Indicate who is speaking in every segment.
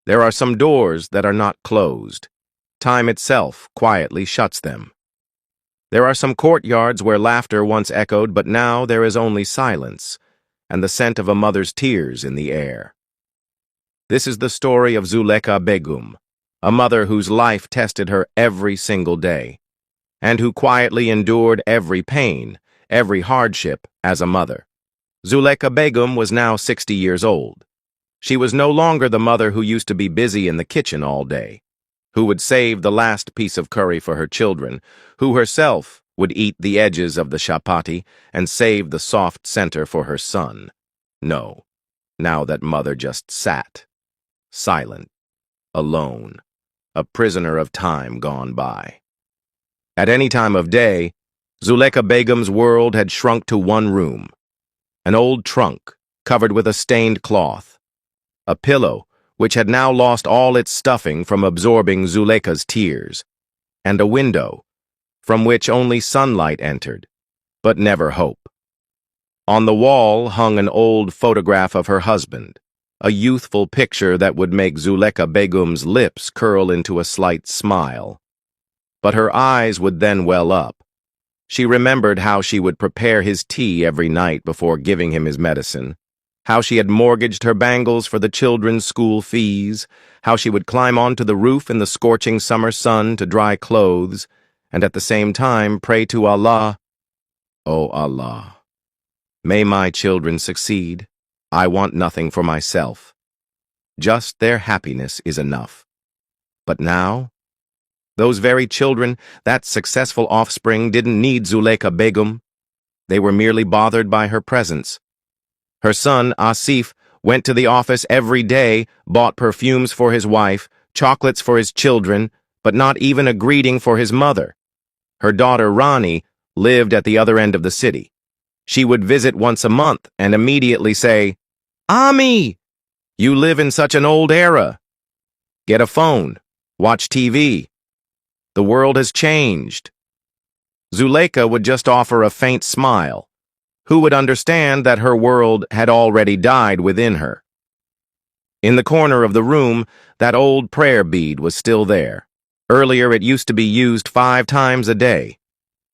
Speaker 1: There are some doors that are not closed. Time itself quietly shuts them. There are some courtyards where laughter once echoed, but now there is only silence, and the scent of a mother's tears in the air. This is the story of Zuleka Begum, a mother whose life tested her every single day, and who quietly endured every pain, every hardship as a mother. Zuleka Begum was now 60 years old. She was no longer the mother who used to be busy in the kitchen all day, who would save the last piece of curry for her children, who herself would eat the edges of the chapati and save the soft center for her son. No, now that mother just sat, silent, alone, a prisoner of time gone by. At any time of day, Zuleka Begum's world had shrunk to one room, an old trunk covered with a stained cloth, a pillow which had now lost all its stuffing from absorbing Zuleka's tears, and a window from which only sunlight entered, but never hope. On the wall hung an old photograph of her husband, a youthful picture that would make Zuleka Begum's lips curl into a slight smile. But her eyes would then well up. She remembered how she would prepare his tea every night before giving him his medicine, how she had mortgaged her bangles for the children's school fees, how she would climb onto the roof in the scorching summer sun to dry clothes, and at the same time pray to Allah, "O Allah, may my children succeed. I want nothing for myself. Just their happiness is enough." But now, those very children, that successful offspring, didn't need Zuleka Begum. They were merely bothered by her presence. Her son, Asif, went to the office every day, bought perfumes for his wife, chocolates for his children, but not even a greeting for his mother. Her daughter, Rani, lived at the other end of the city. She would visit once a month and immediately say, "Ami, you live in such an old era. Get a phone, watch TV. The world has changed." Zuleka would just offer a faint smile. Who would understand that her world had already died within her? In the corner of the room, that old prayer bead was still there. Earlier it used to be used 5 times a day.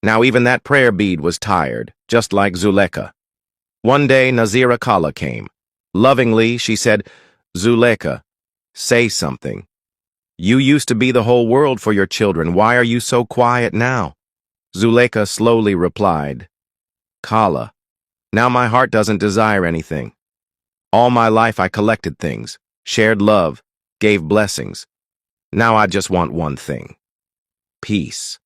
Speaker 1: Now even that prayer bead was tired, just like Zuleka. One day Nazira Kala came. Lovingly, she said, "Zuleka, say something. You used to be the whole world for your children. Why are you so quiet now?" Zuleka slowly replied, "Kala, now my heart doesn't desire anything. All my life I collected things, shared love, gave blessings. Now I just want one thing: peace."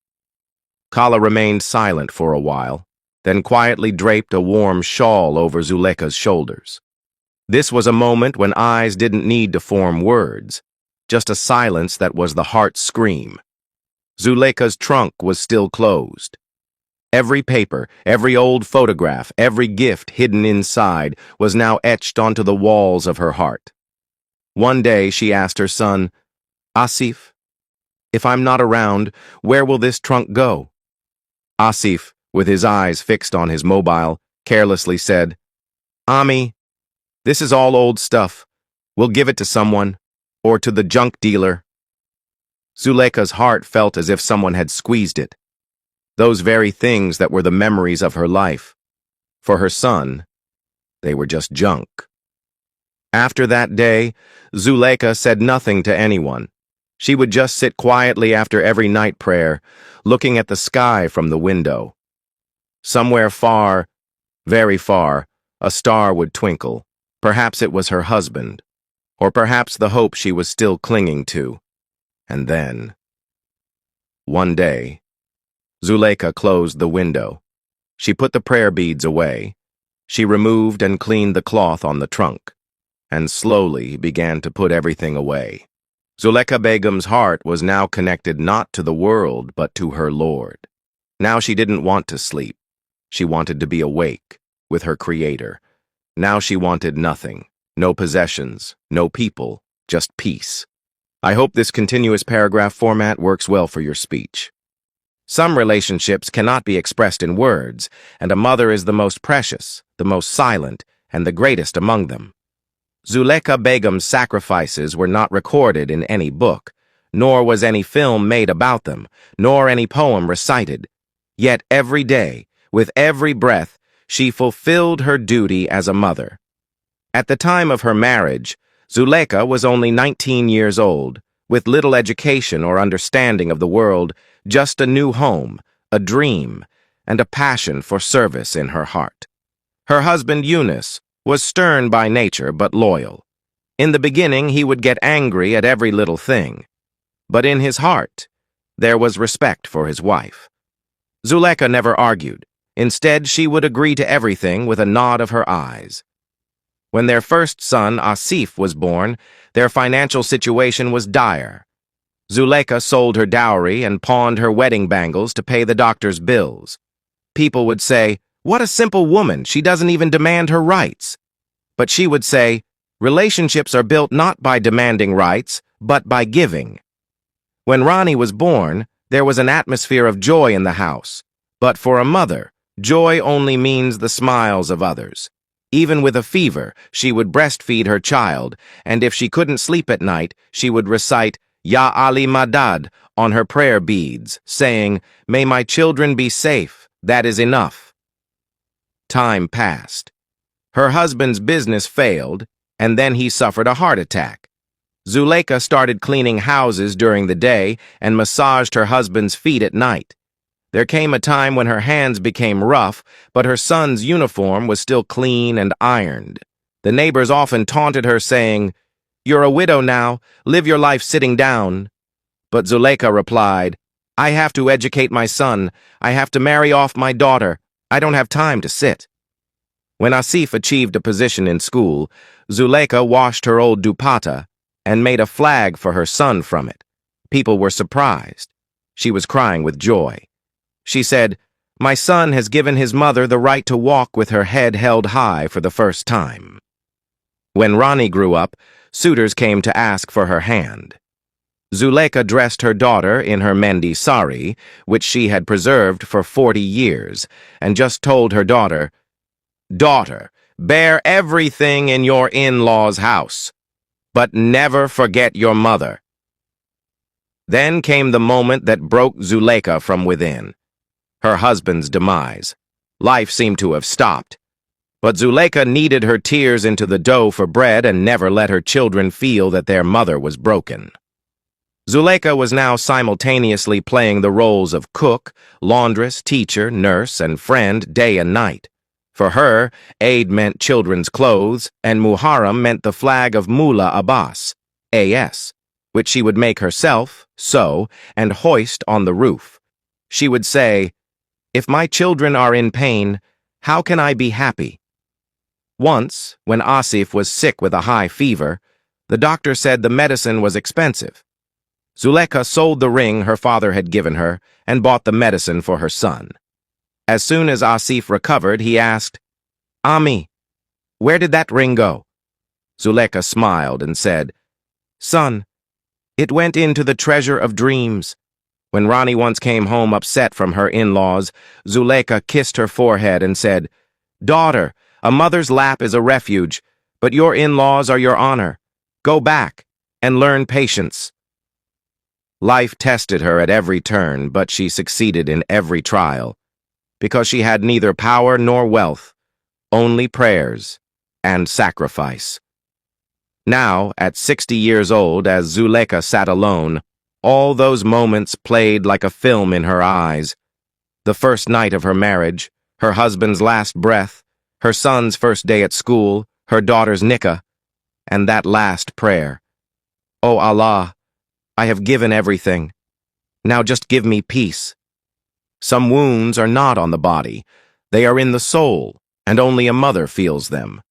Speaker 1: Kala remained silent for a while, then quietly draped a warm shawl over Zuleka's shoulders. This was a moment when eyes didn't need to form words, just a silence that was the heart's scream. Zuleka's trunk was still closed. Every paper, every old photograph, every gift hidden inside was now etched onto the walls of her heart. One day she asked her son, "Asif, if I'm not around, where will this trunk go?" Asif, with his eyes fixed on his mobile, carelessly said, "Ami, this is all old stuff. We'll give it to someone, or to the junk dealer." Zuleka's heart felt as if someone had squeezed it. Those very things that were the memories of her life. For her son, they were just junk. After that day, Zuleka said nothing to anyone. She would just sit quietly after every night prayer, looking at the sky from the window. Somewhere far, very far, a star would twinkle. Perhaps it was her husband, or perhaps the hope she was still clinging to. And then, one day, Zuleka closed the window. She put the prayer beads away. She removed and cleaned the cloth on the trunk, and slowly began to put everything away. Zuleka Begum's heart was now connected not to the world, but to her Lord. Now she didn't want to sleep. She wanted to be awake, with her Creator. Now she wanted nothing, no possessions, no people, just peace. I hope this continuous paragraph format works well for your speech. Some relationships cannot be expressed in words, and a mother is the most precious, the most silent, and the greatest among them. Zuleika Begum's sacrifices were not recorded in any book, nor was any film made about them, nor any poem recited. Yet every day, with every breath, she fulfilled her duty as a mother. At the time of her marriage, Zuleika was only 19 years old, with little education or understanding of the world, just a new home, a dream, and a passion for service in her heart. Her husband, Yunus, was stern by nature but loyal. In the beginning, he would get angry at every little thing. But in his heart, there was respect for his wife. Zuleika never argued. Instead, she would agree to everything with a nod of her eyes. When their first son, Asif, was born, their financial situation was dire. Zuleika sold her dowry and pawned her wedding bangles to pay the doctor's bills. People would say, "What a simple woman, she doesn't even demand her rights." But she would say, "Relationships are built not by demanding rights, but by giving." When Ronnie was born, there was an atmosphere of joy in the house. But for a mother, joy only means the smiles of others. Even with a fever, she would breastfeed her child, and if she couldn't sleep at night, she would recite Ya Ali Madad on her prayer beads, saying, "May my children be safe, that is enough." Time passed. Her husband's business failed, and then he suffered a heart attack. Zuleika started cleaning houses during the day and massaged her husband's feet at night. There came a time when her hands became rough, but her son's uniform was still clean and ironed. The neighbors often taunted her, saying, "You're a widow now, live your life sitting down." But Zuleika replied, "I have to educate my son, I have to marry off my daughter, I don't have time to sit." When Asif achieved a position in school, Zuleika washed her old dupatta and made a flag for her son from it. People were surprised. She was crying with joy. She said, "My son has given his mother the right to walk with her head held high for the first time." When Ronnie grew up, suitors came to ask for her hand. Zuleika dressed her daughter in her Mendi sari, which she had preserved for 40 years, and just told her daughter, "Daughter, bear everything in your in-laws' house, but never forget your mother." Then came the moment that broke Zuleika from within. Her husband's demise. Life seemed to have stopped. But Zuleika kneaded her tears into the dough for bread and never let her children feel that their mother was broken. Zuleika was now simultaneously playing the roles of cook, laundress, teacher, nurse, and friend day and night. For her, Eid meant children's clothes, and Muharram meant the flag of Mullah Abbas, A.S., which she would make herself, sew, and hoist on the roof. She would say, "If my children are in pain, how can I be happy?" Once, when Asif was sick with a high fever, the doctor said the medicine was expensive. Zuleika sold the ring her father had given her and bought the medicine for her son. As soon as Asif recovered, he asked, "Ami, where did that ring go?" Zuleika smiled and said, "Son, it went into the treasure of dreams." When Ronnie once came home upset from her in-laws, Zuleika kissed her forehead and said, "Daughter, a mother's lap is a refuge, but your in-laws are your honor. Go back and learn patience." Life tested her at every turn, but she succeeded in every trial, because she had neither power nor wealth, only prayers and sacrifice. Now, at 60 years old, as Zuleika sat alone, all those moments played like a film in her eyes. The first night of her marriage, her husband's last breath, her son's first day at school, her daughter's nikah, and that last prayer. "O Allah, I have given everything. Now just give me peace." Some wounds are not on the body. They are in the soul, and only a mother feels them.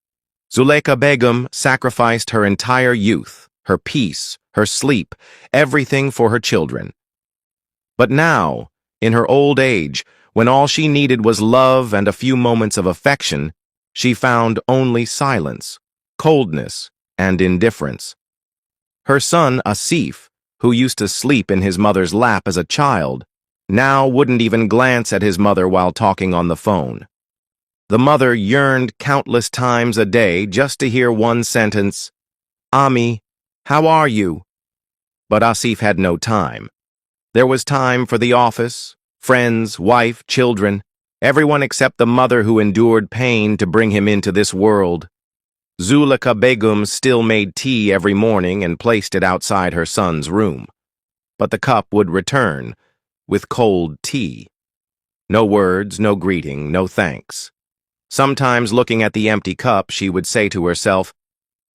Speaker 1: Zuleika Begum sacrificed her entire youth, her peace, her sleep, everything for her children. But now, in her old age, when all she needed was love and a few moments of affection, she found only silence, coldness, and indifference. Her son, Asif, who used to sleep in his mother's lap as a child, now wouldn't even glance at his mother while talking on the phone. The mother yearned countless times a day just to hear one sentence, "Ami, how are you?" But Asif had no time. There was time for the office, friends, wife, children, everyone except the mother who endured pain to bring him into this world. Zuleika Begum still made tea every morning and placed it outside her son's room. But the cup would return, with cold tea. No words, no greeting, no thanks. Sometimes looking at the empty cup, she would say to herself,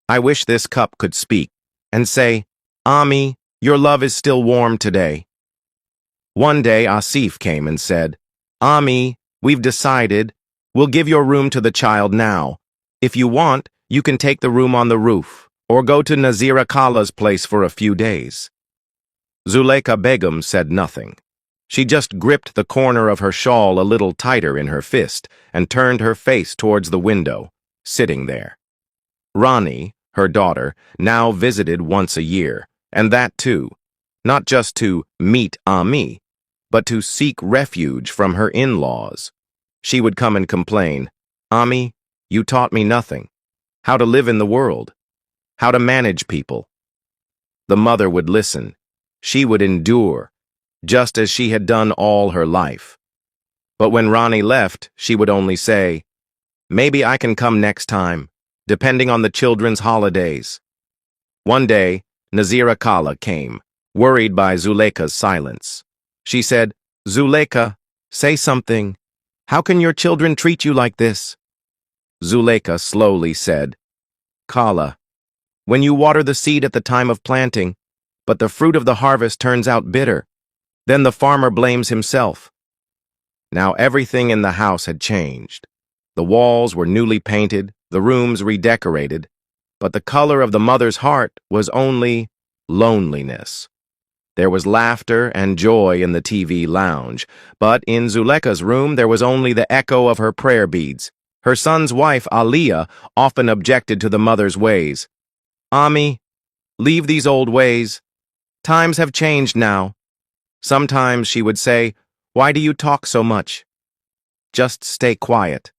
Speaker 1: "I wish this cup could speak," and say, "Ami, your love is still warm today." One day Asif came and said, "Ami, we've decided. We'll give your room to the child now. If you want, you can take the room on the roof, or go to Nazira Kala's place for a few days." Zuleika Begum said nothing. She just gripped the corner of her shawl a little tighter in her fist and turned her face towards the window, sitting there. Rani, her daughter, now visited once a year, and that too, not just to meet Ami, but to seek refuge from her in-laws. She would come and complain, "Ami, you taught me nothing. How to live in the world. How to manage people." The mother would listen. She would endure, just as she had done all her life. But when Rani left, she would only say, "Maybe I can come next time, depending on the children's holidays." One day, Nazira Kala came, worried by Zuleika's silence. She said, "Zuleika, say something. How can your children treat you like this?" Zuleika slowly said, "Kala, when you water the seed at the time of planting, but the fruit of the harvest turns out bitter, then the farmer blames himself." Now everything in the house had changed. The walls were newly painted, the rooms redecorated, but the color of the mother's heart was only loneliness. There was laughter and joy in the TV lounge, but in Zuleika's room there was only the echo of her prayer beads. Her son's wife, Aliyah, often objected to the mother's ways. "Ami, leave these old ways. Times have changed now." Sometimes she would say, "Why do you talk so much? Just stay quiet."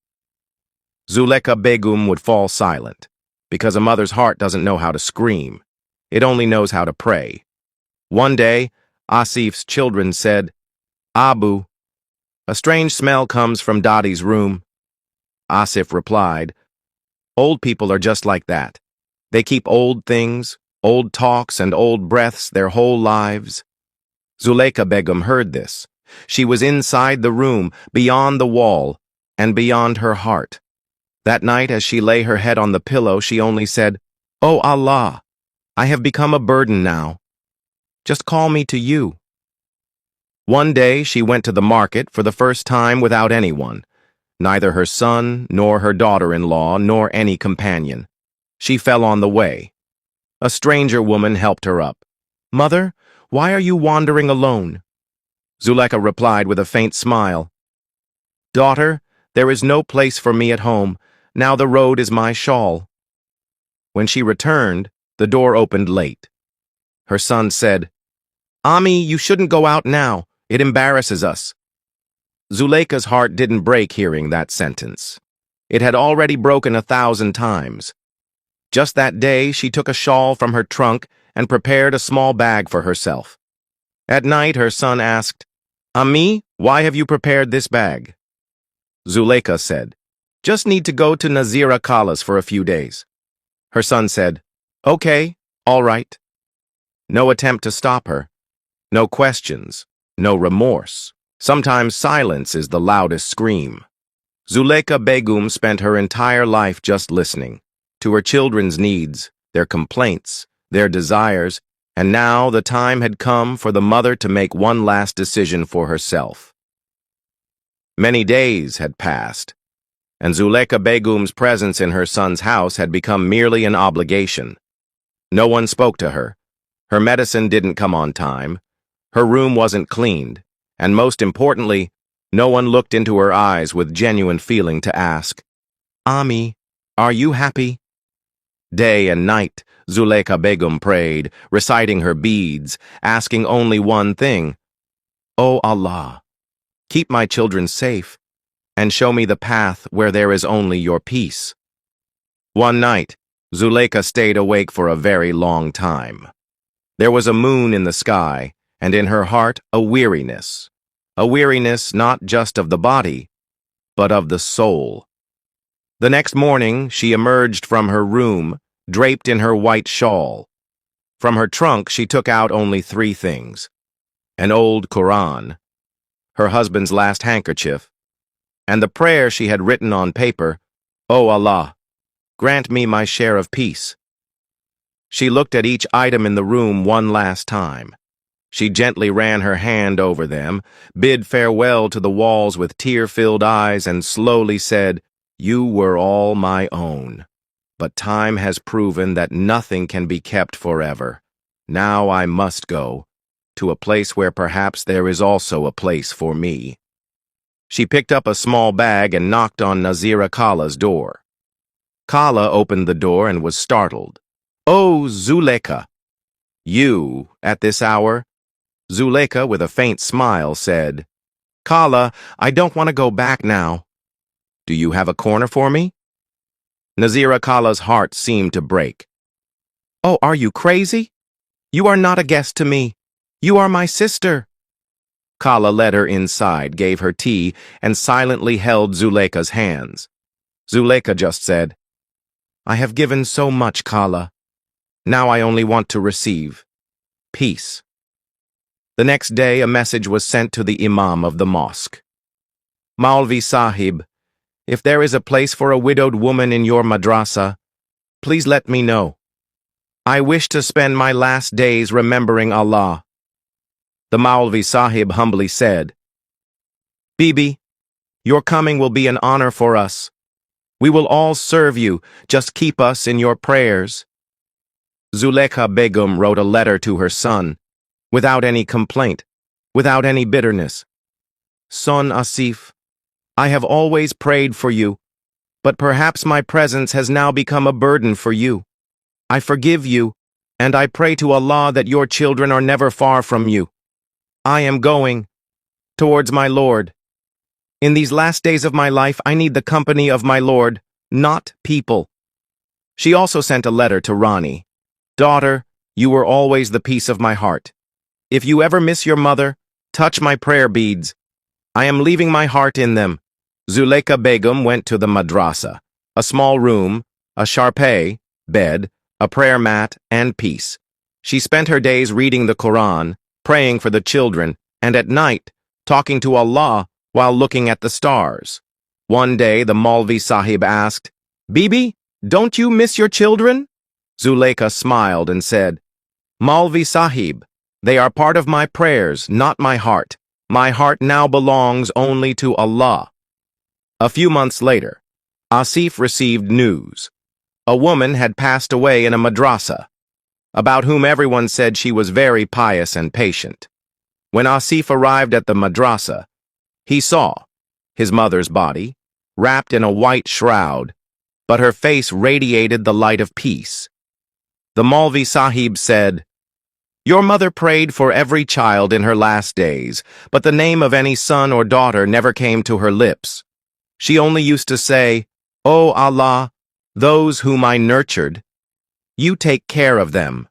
Speaker 1: Zuleika Begum would fall silent, because a mother's heart doesn't know how to scream. It only knows how to pray. One day, Asif's children said, "Abu, a strange smell comes from Dadi's room." Asif replied, "Old people are just like that. They keep old things, old talks, and old breaths their whole lives." Zuleika Begum heard this. She was inside the room, beyond the wall, and beyond her heart. That night, as she lay her head on the pillow, she only said, "Oh Allah, I have become a burden now. Just call me to you." One day, she went to the market for the first time without anyone, neither her son, nor her daughter-in-law, nor any companion. She fell on the way. A stranger woman helped her up. "Mother, why are you wandering alone?" Zuleika replied with a faint smile, "Daughter, there is no place for me at home. Now the road is my shawl." When she returned, the door opened late. Her son said, "Ami, you shouldn't go out now. It embarrasses us." Zuleika's heart didn't break hearing that sentence. It had already broken 1,000 times. Just that day, she took a shawl from her trunk and prepared a small bag for herself. At night, her son asked, "Ami, why have you prepared this bag?" Zuleika said, "Just need to go to Nazira Kala's for a few days." Her son said, "Okay, all right." No attempt to stop her. No questions. No remorse. Sometimes silence is the loudest scream. Zuleika Begum spent her entire life just listening to her children's needs, their complaints, their desires, and now the time had come for the mother to make one last decision for herself. Many days had passed, and Zuleika Begum's presence in her son's house had become merely an obligation. No one spoke to her. Her medicine didn't come on time. Her room wasn't cleaned. And most importantly, no one looked into her eyes with genuine feeling to ask, "Ami, are you happy?" Day and night, Zuleika Begum prayed, reciting her beads, asking only one thing, "Oh Allah, keep my children safe. and show me the path where there is only your peace. One night, Zuleika stayed awake for a very long time. There was a moon in the sky, and in her heart a weariness not just of the body, but of the soul. The next morning, she emerged from her room, draped in her white shawl. From her trunk, she took out only 3 things: an old Quran, her husband's last handkerchief, and the prayer she had written on paper, "O Allah, grant me my share of peace." She looked at each item in the room one last time. She gently ran her hand over them, bid farewell to the walls with tear-filled eyes, and slowly said, "You were all my own. But time has proven that nothing can be kept forever. Now I must go, to a place where perhaps there is also a place for me." She picked up a small bag and knocked on Nazira Kala's door. Kala opened the door and was startled. "Oh, Zuleika! You, at this hour?" Zuleika, with a faint smile, said, "Kala, I don't want to go back now. Do you have a corner for me?" Nazira Kala's heart seemed to break. "Oh, are you crazy? You are not a guest to me. You are my sister." Kala led her inside, gave her tea, and silently held Zuleika's hands. Zuleika just said, "I have given so much, Kala. Now I only want to receive peace." The next day, a message was sent to the imam of the mosque. "Maulvi Sahib, if there is a place for a widowed woman in your madrasa, please let me know. I wish to spend my last days remembering Allah." The Maulvi Sahib humbly said, "Bibi, your coming will be an honor for us. We will all serve you, just keep us in your prayers." Zuleika Begum wrote a letter to her son, without any complaint, without any bitterness. "Son Asif, I have always prayed for you, but perhaps my presence has now become a burden for you. I forgive you, and I pray to Allah that your children are never far from you. I am going towards my Lord. In these last days of my life, I need the company of my Lord, not people." She also sent a letter to Rani. "Daughter, you were always the peace of my heart. If you ever miss your mother, touch my prayer beads. I am leaving my heart in them." Zuleika Begum went to the madrasa, a small room, a sharpay, bed, a prayer mat, and peace. She spent her days reading the Quran, praying for the children, and at night, talking to Allah while looking at the stars. One day, the Maulvi Sahib asked, "Bibi, don't you miss your children?" Zuleika smiled and said, "Maulvi Sahib, they are part of my prayers, not my heart. My heart now belongs only to Allah." A few months later, Asif received news. A woman had passed away in a madrasa, about whom everyone said she was very pious and patient. When Asif arrived at the madrasa, he saw his mother's body, wrapped in a white shroud, but her face radiated the light of peace. The Maulvi Sahib said, "Your mother prayed for every child in her last days, but the name of any son or daughter never came to her lips. She only used to say, 'O Allah, those whom I nurtured, you take care of them.'"